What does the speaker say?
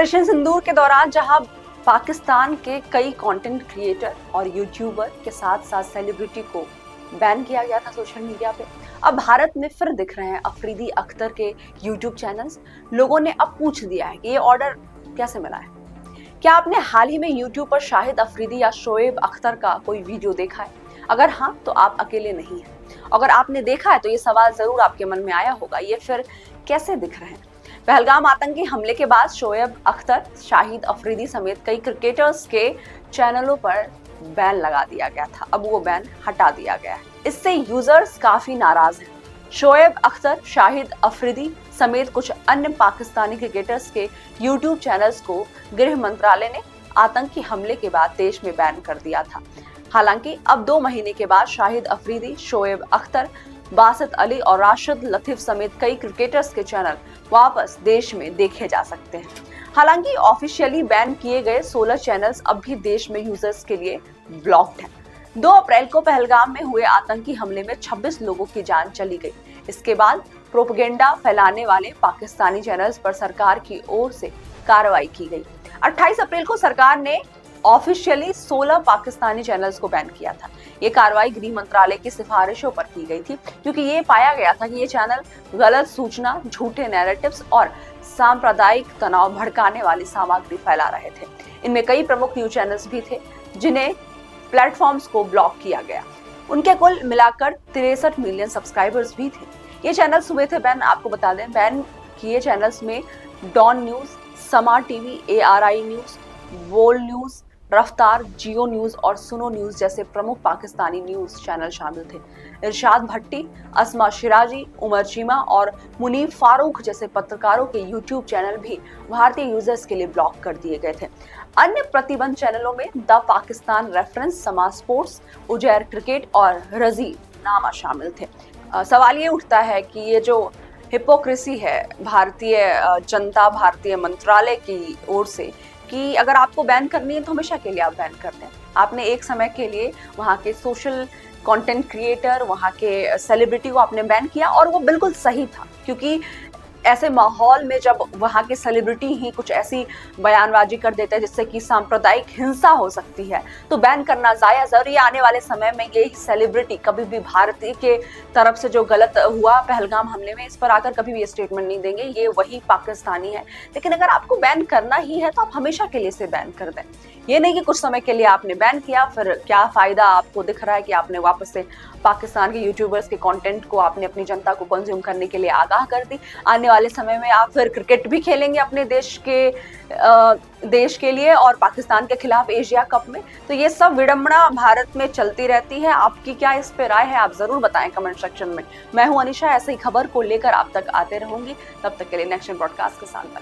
Operation सिंदूर के दौरान जहां पाकिस्तान के कई कंटेंट क्रिएटर और यूट्यूबर के साथ साथ सेलिब्रिटी को बैन किया गया था सोशल मीडिया पे, अब भारत में फिर दिख रहे हैं अफरीदी अख्तर के यूट्यूब चैनल्स। लोगों ने अब पूछ दिया है कि ये ऑर्डर कैसे मिला है। क्या आपने हाल ही में यूट्यूब पर शाहिद अफरीदी या शोएब अख्तर का कोई वीडियो देखा है? अगर हाँ, तो आप अकेले नहीं हैं। अगर आपने देखा है तो ये सवाल जरूर आपके मन में आया होगा, ये फिर कैसे दिख रहे हैं। पहलगाम आतंकी हमले के बाद शोएब अख्तर, शाहिद अफरीदी समेत कई क्रिकेटर्स के चैनलों पर बैन लगा दिया गया था। अब वो बैन हटा दिया गया है। इससे यूजर्स काफी नाराज हैं। शोएब अख्तर, शाहिद अफरीदी समेत कुछ अन्य पाकिस्तानी क्रिकेटर्स के यूट्यूब चैनल्स को गृह मंत्रालय ने आतंकी हमले के बाद देश में बैन कर दिया था। हालांकि अब 2 महीने के बाद शाहिद अफरीदी, शोएब अख्तर, बासित अली और राशिद लतीफ समेत कई क्रिकेटर्स के चैनल वापस देश में देखे जा सकते हैं। हालांकि ऑफिशियली बैन किए गए 16 चैनल्स अब भी देश में यूजर्स के लिए ब्लॉक्ड हैं। 2 अप्रैल को पहलगाम में हुए आतंकी हमले में 26 लोगों की जान चली गई। इसके बाद प्रोपेगेंडा फैलाने वाले पाकिस्तानी चैनल्स पर सरकार की ओर से कार्रवाई की गई। 28 अप्रैल को सरकार ने ऑफिशियली 16 पाकिस्तानी चैनल्स को बैन किया था। ये कार्रवाई गृह मंत्रालय की सिफारिशों पर की गई थी, क्योंकि ये पाया गया था कि ये चैनल गलत सूचना, झूठे नैरेटिव्स और सांप्रदायिक तनाव भड़काने वाली सामग्री फैला रहे थे। इनमें कई प्रमुख न्यूज चैनल्स भी थे जिन्हें प्लेटफॉर्म्स को ब्लॉक किया गया। उनके कुल मिलाकर 63 मिलियन सब्सक्राइबर्स भी थे। ये चैनल्स हुए थे बैन। आपको बता दें, बैन किए चैनल्स में डॉन न्यूज, समा टीवी, ARI न्यूज, वोल न्यूज, रफ्तार, जियो न्यूज और सुनो न्यूज जैसे प्रमुख पाकिस्तानी न्यूज चैनल शामिल थे। इरशाद भट्टी, अस्मा शिराजी, उमर चीमा और मुनीफ फारूक जैसे पत्रकारों के यूट्यूब चैनल भी भारतीय यूजर्स के लिए ब्लॉक कर दिए गए थे। अन्य प्रतिबंध चैनलों में द पाकिस्तान रेफरेंस, समा स्पोर्ट्स, उजैर क्रिकेट और रजी नामा शामिल थे। सवाल ये उठता है कि ये जो हिपोक्रेसी है भारतीय जनता, भारतीय मंत्रालय की ओर से, कि अगर आपको बैन करनी है तो हमेशा के लिए आप बैन कर दें। आपने एक समय के लिए वहाँ के सोशल कंटेंट क्रिएटर, वहाँ के सेलिब्रिटी को आपने बैन किया और वो बिल्कुल सही था, क्योंकि ऐसे माहौल में जब वहाँ के सेलिब्रिटी ही कुछ ऐसी बयानबाजी कर देते हैं जिससे कि सांप्रदायिक हिंसा हो सकती है, तो बैन करना जायज़ है। और ये आने वाले समय में ये सेलिब्रिटी कभी भी भारतीय के तरफ से जो गलत हुआ पहलगाम हमले में, इस पर आकर कभी भी स्टेटमेंट नहीं देंगे। ये वही पाकिस्तानी है। लेकिन अगर आपको बैन करना ही है तो आप हमेशा के लिए इसे बैन कर दें। ये नहीं कि कुछ समय के लिए आपने बैन किया, फिर क्या फायदा आपको दिख रहा है कि आपने वापस से पाकिस्तान के यूट्यूबर्स के कंटेंट को आपने अपनी जनता को कंज्यूम करने के लिए आगाह कर दी। आने वाले समय में आप फिर क्रिकेट भी खेलेंगे अपने देश के लिए और पाकिस्तान के खिलाफ एशिया कप में। तो ये सब विडंबना भारत में चलती रहती है। आपकी क्या इस पे राय है, आप जरूर बताएं कमेंट सेक्शन में। मैं हूं अनिशा, ऐसे ही खबर को लेकर आप तक आते रहूंगी। तब तक के लिए नेक्स्ट ब्रॉडकास्ट के साथ।